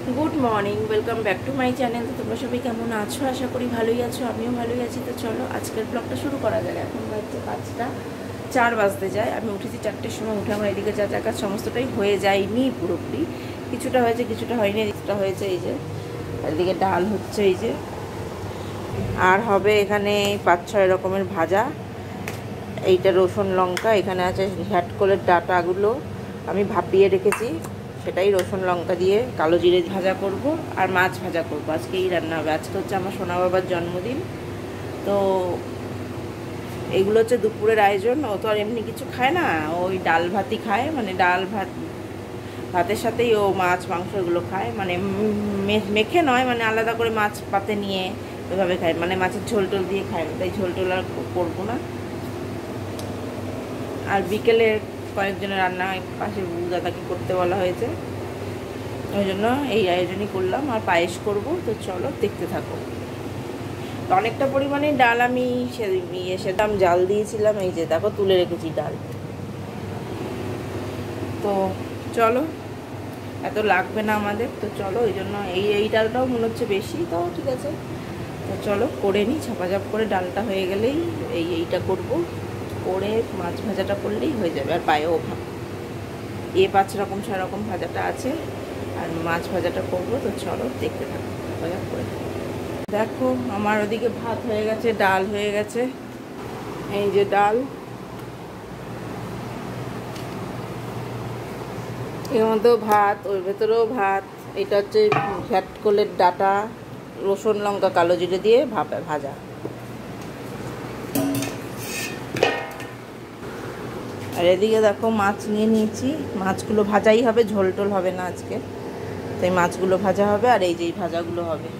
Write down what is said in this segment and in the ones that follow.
Good morning welcome back to my channel. तो तुम्हारा सबाई केमन आछो, आशा करी भालोई आछो, आमिও भालोई आছি। तो चलो आजकेर ब्लगटा शुरू करा जाक। এখন বাজছে 5টা 4 বাজতে যায়। আমি উঠেছি 4টের সময়। উঠে আমার এদিকে যা যা কাজ সমস্তটাই হয়ে যায়নি, পুরোপুরি কিছুটা হয়েছে কিছুটা হয়নি। কিছুটা হয়েছে এই যে, এদিকে ডাল হচ্ছে এই যে, আর হবে এখানে 5-6 রকমের ভাজা। এইটা রসুন লঙ্কা, এখানে আছে ঘ্যাটকলের ডাটাগুলো আমি ভাপিয়ে রেখেছি, সেটাই রসুন লঙ্কা দিয়ে কালো জিরে ভাজা করব আর মাছ ভাজা করব। আজকে এই রান্না হবে। আজকে হচ্ছে আমার সোনা বাবার জন্মদিন, তো এইগুলো হচ্ছে দুপুরের আয়োজন। ও তো আর এমনি কিছু খায় না, ওই ডাল ভাতই খায়, মানে ডাল ভাতের সাথেই ও মাছ মাংস এগুলো খায়, মানে মেখে নয়, মানে আলাদা করে মাছ পাতে নিয়ে ওইভাবে খায়, মানে মাছের ঝোল টোল দিয়ে খায়। তাই ঝোল টোল আর করবো না। আর বিকেলে কয়েকজনের রান্না পাশে দাদাকে করতে বলা হয়েছে, ওই জন্য এই আয়োজনই করলাম। আর পায়েস করব, তো চলো দেখতে থাকো। তো অনেকটা পরিমাণে ডাল আমি সেদাম জাল দিয়েছিলাম, এই যে দেখো তুলে রেখেছি ডাল। তো চলো, এত লাগবে না আমাদের, তো চলো ওই জন্য এই ডালটাও মনে হচ্ছে বেশি, তো ঠিক আছে। তো চলো করে নিই, ঝাপাঝাপ করে ডালটা হয়ে গেলেই এইটা করব, করে মাছ ভাজাটা করলেই হয়ে যাবে। আর পায়েও 5 রকম 6 রকম ভাজাটা আছে, আর মাছ ভাজাটা করবো। তো চলো দেখতে থাকো, ভাজা করে দেখো। আমার ওদিকে ভাত হয়ে গেছে, ডাল হয়ে গেছে, এই যে ডাল, এর মধ্যেও ভাত, ওর ভেতরেও ভাত। এটা হচ্ছে ঘ্যাটকলের ডাটা রসুন লঙ্কা কালো জিরে দিয়ে ভাজা। আর এদিকে দেখো মাছ নিয়ে নিয়েছি, মাছগুলো ভাজাই হবে, ঝোল টোল হবে না আজকে, তাই মাছগুলো ভাজা হবে। আর এই যে ভাজাগুলো হবে।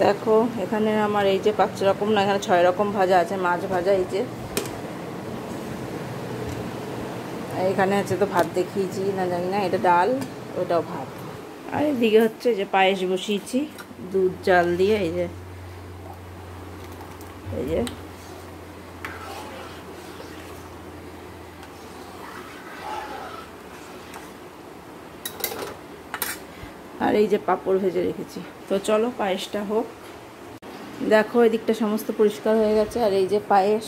দেখো এখানে আমার এই যে 5 রকম না, এখানে 6 রকম ভাজা আছে। মাছ ভাজা এই যে, এখানে আছে তো ভাত দেখিয়েছি না জানি না, এটা ডাল, ওটাও ভাত। আর এদিকে হচ্ছে যে পায়েস বসিয়েছি দুধ জাল দিয়ে, এই যে আর এই যে পাঁপড় ভেজে রেখেছি। তো চলো পায়েসটা হোক। দেখো এদিকটা সমস্ত পরিষ্কার হয়ে গেছে। আর এই যে পায়েস,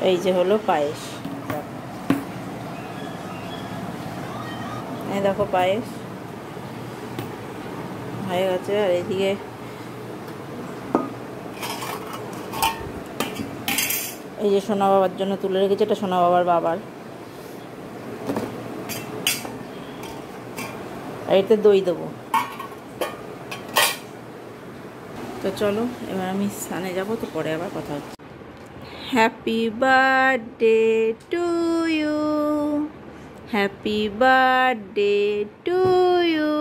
এই যে হলো পায়েস, এই দেখো পায়েস হয়ে গেছে। আর এইদিকে এই যে সোনা বাবার জন্য তুলে রেখেছে, এটা সোনা বাবার। আর এতে দই দেবো। তো চলো এবার আমি স্নানে যাব, তো পরে আবার কথা হচ্ছে। Happy birthday to you, happy birthday to you.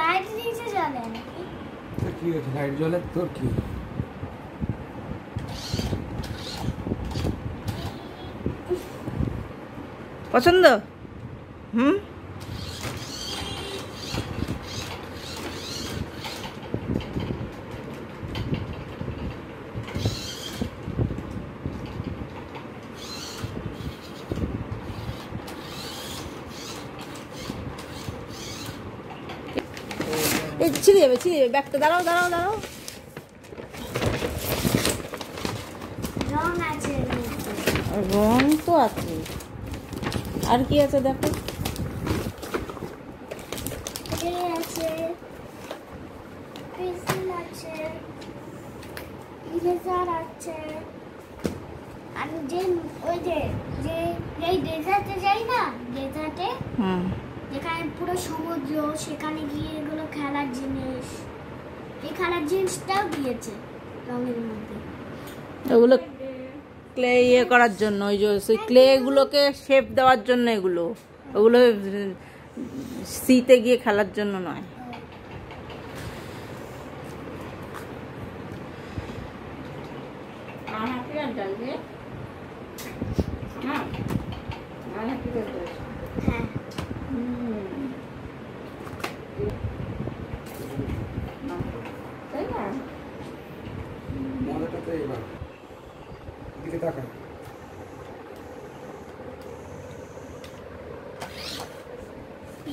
Light নিচে জ্বলে নাকি? কি হয়েছে? লাইট জ্বলে তোর কি? পছন্দ? এই ছিঁড়ে যাবে ব্যাগটা। দাঁড়াও রং আছে, রং তো আছে, আর কি আছে দেখো। আছে পেন্সিল আছে, ইরেজার আছে। আমি যে ওই যে এই ডেজার্টে যাই না, ডেজার্টে যেখানে পুরো সমুদ্র, সেখানে গিয়ে এগুলো খেলার জিনিস, এই খেলার জিনিসটাও দিয়েছে রঙের মধ্যে। ওগুলো ক্লে করার জন্য, ওই যে সেই ক্লেগুলোকে শেপ দেওয়ার জন্য, ওগুলো শীতে গিয়ে খেলার জন্য নয়। হ্যাঁ মজাটা তো এবার এদিকে তাকা।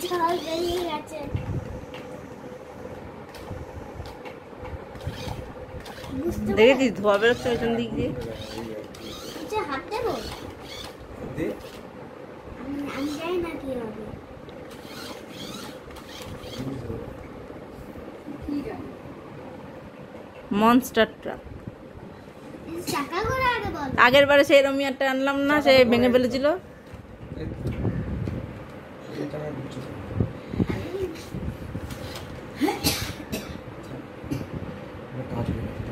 জল বেরিয়ে গেছে। বুঝতে দেখেছিস ধোয়া বেরোচ্ছে পেছন দিক দিয়ে। পারছি হাত দেবো দে আমি জানি না কি হবে। Monster truck. চাকা করে আগে বল। আগের বারে সেই রমিয়ারটা আনলাম না, সে ভেঙে ফেলেছিল। এটা আমার বুঝছি। এটা কাজ হয়ে গেছে,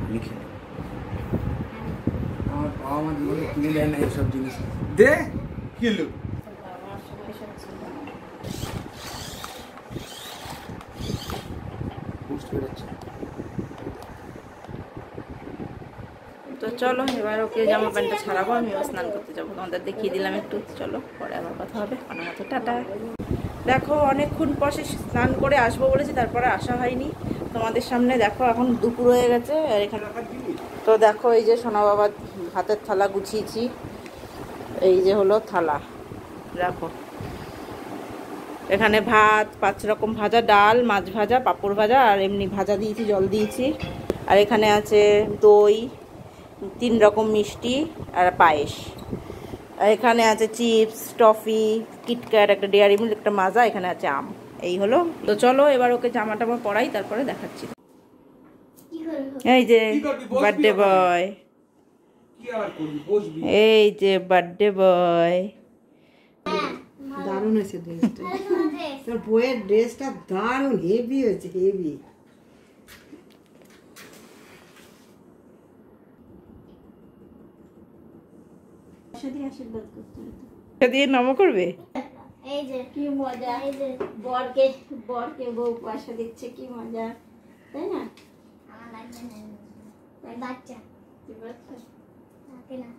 আমি খেলি। আমার বাবা মা জীবনে কিনে দেয় না এইসব জিনিস। দে কিলো বুঝতে পেরেছি। তো চলো এবার ওকে জামা প্যান্টটা ছাড়াবো, আমি স্নান করতে যাবো। তোমাদের দেখিয়ে দিলাম একটু, চলো পরে আবার কথা হবে। আমার মতো টাটা। দেখো অনেকক্ষণ পর সে স্নান করে আসবো বলেছি, তারপরে আসা হয়নি তোমাদের সামনে। দেখো এখন দুপুর হয়ে গেছে আর এখানে তো দেখো এই যে সোনা বাবার হাতের থালা গুছিয়েছি। এই যে হলো থালা, দেখো এখানে ভাত, 5 রকম ভাজা, ডাল, মাছ ভাজা, পাঁপড় ভাজা আর এমনি ভাজা দিয়েছি, জল দিয়েছি। আর এখানে আছে দই, 3 রকম মিষ্টি আর পায়েস। আর এখানে আছে চিপস, টফি, কিটক্যাট, একটা ডেয়ারি মিল্ক, একটা মাজা, এখানে আছে আম। এই হলো। তো চলো এবার ওকে জামা টামা পরাই, তারপরে দেখাচ্ছি। কি করে হবে? এই যে কি করবি? বসবি বার্থডে আবার। বয়, কি আর করবি? বসবি। এই যে বার্থডে বয়। দারুণ হয়েছে ড্রেসটা। তাহলে তোমার dress। তোর বইয়ের ড্রেসটা দারুণ হেভি হয়েছে, হেভি। দিয়ে নম করবে। এই যে কি মজা, এই যে বরকে বউ পয়সা দিচ্ছে, কি মজা, তাই না? আমার লাগবে না। বাচ্চা থাকে না।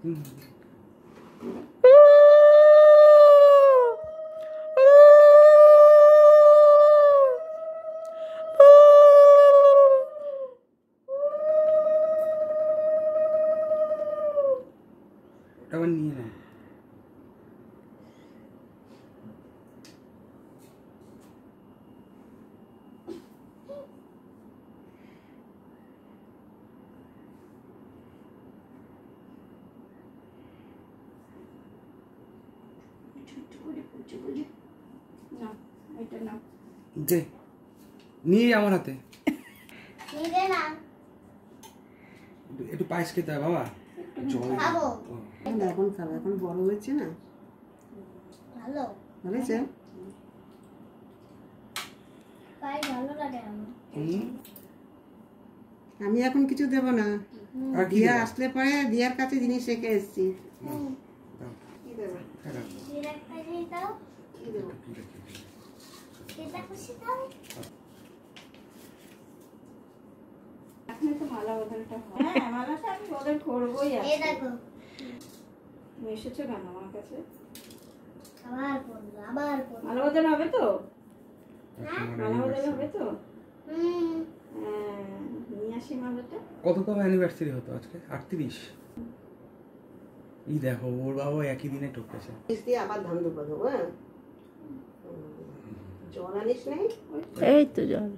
হুম। ওটা আবার নিয়ে নাও। দে নিয়ে আমার হাতে নিবে না। একটু পায়েস খেতে হয় বাবা। জল খাবো। এখন খাবো, এখন বড় হয়েছে না। ভালো ভালো হয়েছে। তাই ভালো লাগে আমার। হুম। আমি এখন কিছু দেব না, আর কি দিয়া দেবা? আসলে পরে দিয়ার কাছে জিনিস রেখে এসেছি। দাও। কি দেবে? হ্যাঁ, দাও। এর একটা জিনিস দাও। কি দেবো? কি রাখি? এটা খুশি দাও। হ্যাঁ, মালাটা আমি ওদের করবোই। এই দেখো তুমি এসেছো কেন আমার কাছে? আবার পড়লো আবার পড়লো। মালা বদল হবে তো? হ্যাঁ? মালা বদল হবে তো? হুম হ্যাঁ, নিয়ে আসি মালাটা। কততম অ্যানিভার্সারি হতো আজকে? 38। এই দেখো ওর বাবা একই দিনে টপকেছে। জিনিস দিয়ে আবার ধান দুপা দেবো। হ্যাঁ, জল আনিস নাই? এই তো জল।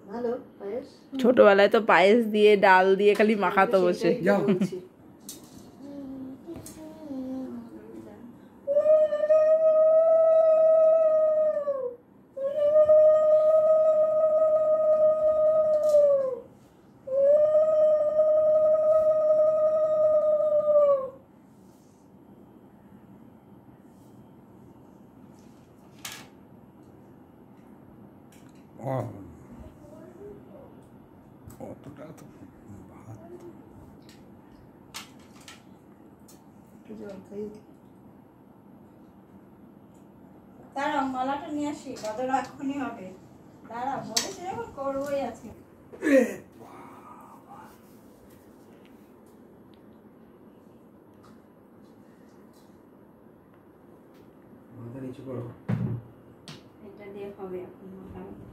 ভালো পায়েস। ছোটবেলায় তো পায়েস দিয়ে ডাল দিয়ে খালি মাখাতো বসে। সেটাই তো যাও। বলছি। অতটা তো ভাত দাঁড়াও মালাটা নিয়ে আসি, বদল এখনই হবে। দাঁড়াও, বলেছি যখন করবোই আজকে। মাথা নিচু করো। এটা দিয়ে হবে এখন মোটামুটি।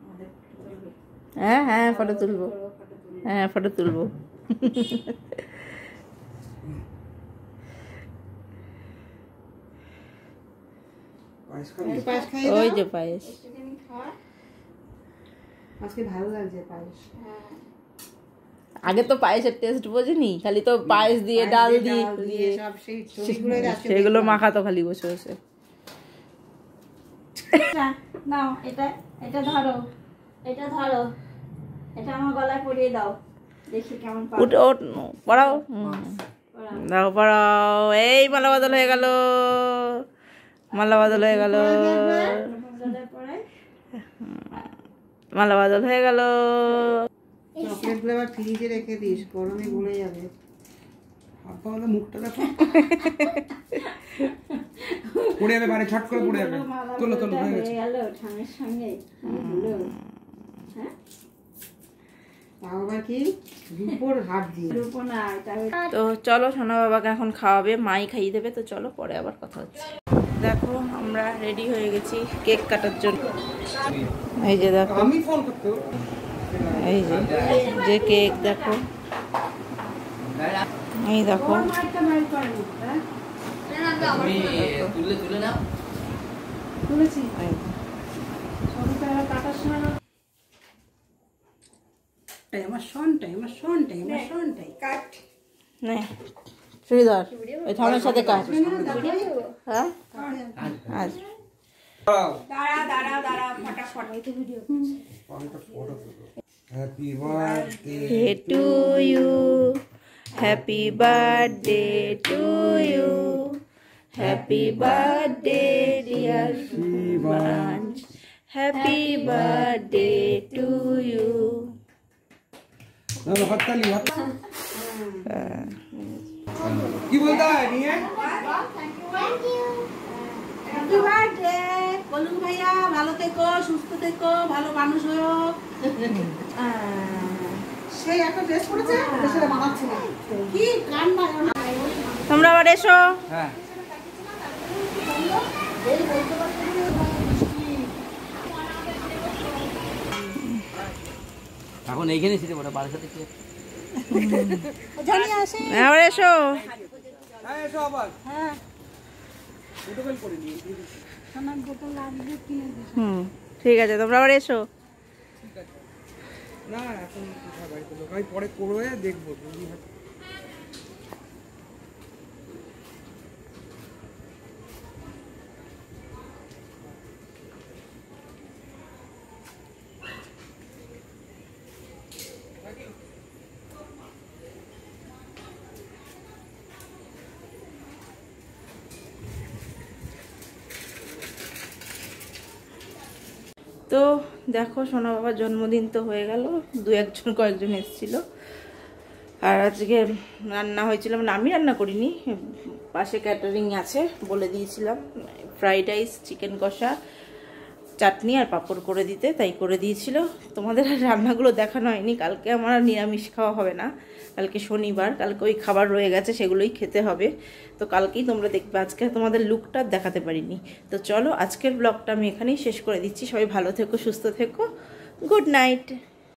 আমাদের ফটো তুলবে। হ্যাঁ হ্যাঁ ফটো তুলবো, হ্যাঁ ফটো তুলবো। পায়েস খাবি? পায়েস খাইয়ে ওই দাও। যে পায়েস। আজকে ভালো লাগছে পায়েস। আগে তো পায়েসের টেস্ট বোঝেনি, খালি তো পায়েস দিয়ে ডাল দিয়ে সব সেই ছবিগুলো আজকে সেগুলো দেখলাম। মাখাতো খালি বসে বসে। নাও এটা, এটা ধরো, এটা ধরো, এটা আমার গলায় পরিয়ে দাও, দেখি কেমন পাও। উঠ ওঠ পড়াও, দাও পড়াও। এই মালা বদল হয়ে গেল, মালা বদল হয়ে গেল, মালা বদল হয়ে গেল। চকলেট গুলো আবার ফ্রিজে রেখে দিস, গরমে গলে যাবে। হাত পাওয়ালে মুখটা দেখো। পড়ে যাবে, মানে ছট করে পড়ে যাবে। তোলো তোলো, হয়ে গেছে। তাও আবার কি রূপোর হাত দিয়ে। তো চলো, সোনা বাবাকে এখন খাওয়াবে, মাই খাইয়ে দেবে। তো চলো, পরে আবার কথা হচ্ছে। দেখো আমরা রেডি হয়ে গেছি কেক কাটার জন্য। এই যে দেখো, আমি ফোন করতে এই যে কেক দেখো, এই দেখো। আমার শনটাই, আমার শনটাই, আমার শনটাই কাট। নে চুড়িদার ওই থামের সাথে কাট। হ্যাঁ আজ দাঁড়া দাঁড়া দাঁড়া, ফটাফট video. Happy birthday to you, happy birthday to you, happy birthday dear বাঞ্চ, হ্যাপি বার্থডে টু ইউ। হাততালি, হাত কি বলতে হয় নিয়ে? হ্যাপি বার্থডে বলু ভাইয়া, ভালো থেকো, সুস্থ থেকো, ভালো মানুষ হও। সেই একটা ড্রেস পরেছে, সেটা মানাচ্ছে না। কি কান্না। তোমরা আবার এসো। হ্যাঁ এখন এইখানে ছিল ওটা বাড়ির সাথে কি জানি আসে। আবার এসো। হ্যাঁ এসো আবার। হ্যাঁ বোতল করে নিয়ে সোনার বোতল লাগবে, কিনে দিস। ঠিক আছে, তোমরা আবার এসো। না এখন কোথায় বাড়িতে লোক, আমি পরে করে দেখবো যদি হয়। তো দেখো, সোনা বাবার জন্মদিন তো হয়ে গেল, কয়েকজন এসেছিল। আর আজকে রান্না হয়েছিল, মানে আমি রান্না করিনি, পাশে ক্যাটারিং আছে বলে দিয়েছিলাম, ফ্রাইড রাইস, চিকেন কষা, চাটনি আর পাঁপড় করে দিতে, তাই করে দিয়েছিল। তোমাদের আর রান্নাগুলো দেখানো হয়নি, কালকে আমার আর নিরামিষ খাওয়া হবে না, কালকে শনিবার, কালকে ওই খাবার রয়ে গেছে, সেগুলোই খেতে হবে। তো কালকেই তোমরা দেখবে, আজকে তোমাদের লুকটা দেখাতে পারিনি। তো চলো, আজকের ব্লগটা আমি এখানেই শেষ করে দিচ্ছি। সবাই ভালো থেকো, সুস্থ থেকো, গুড নাইট।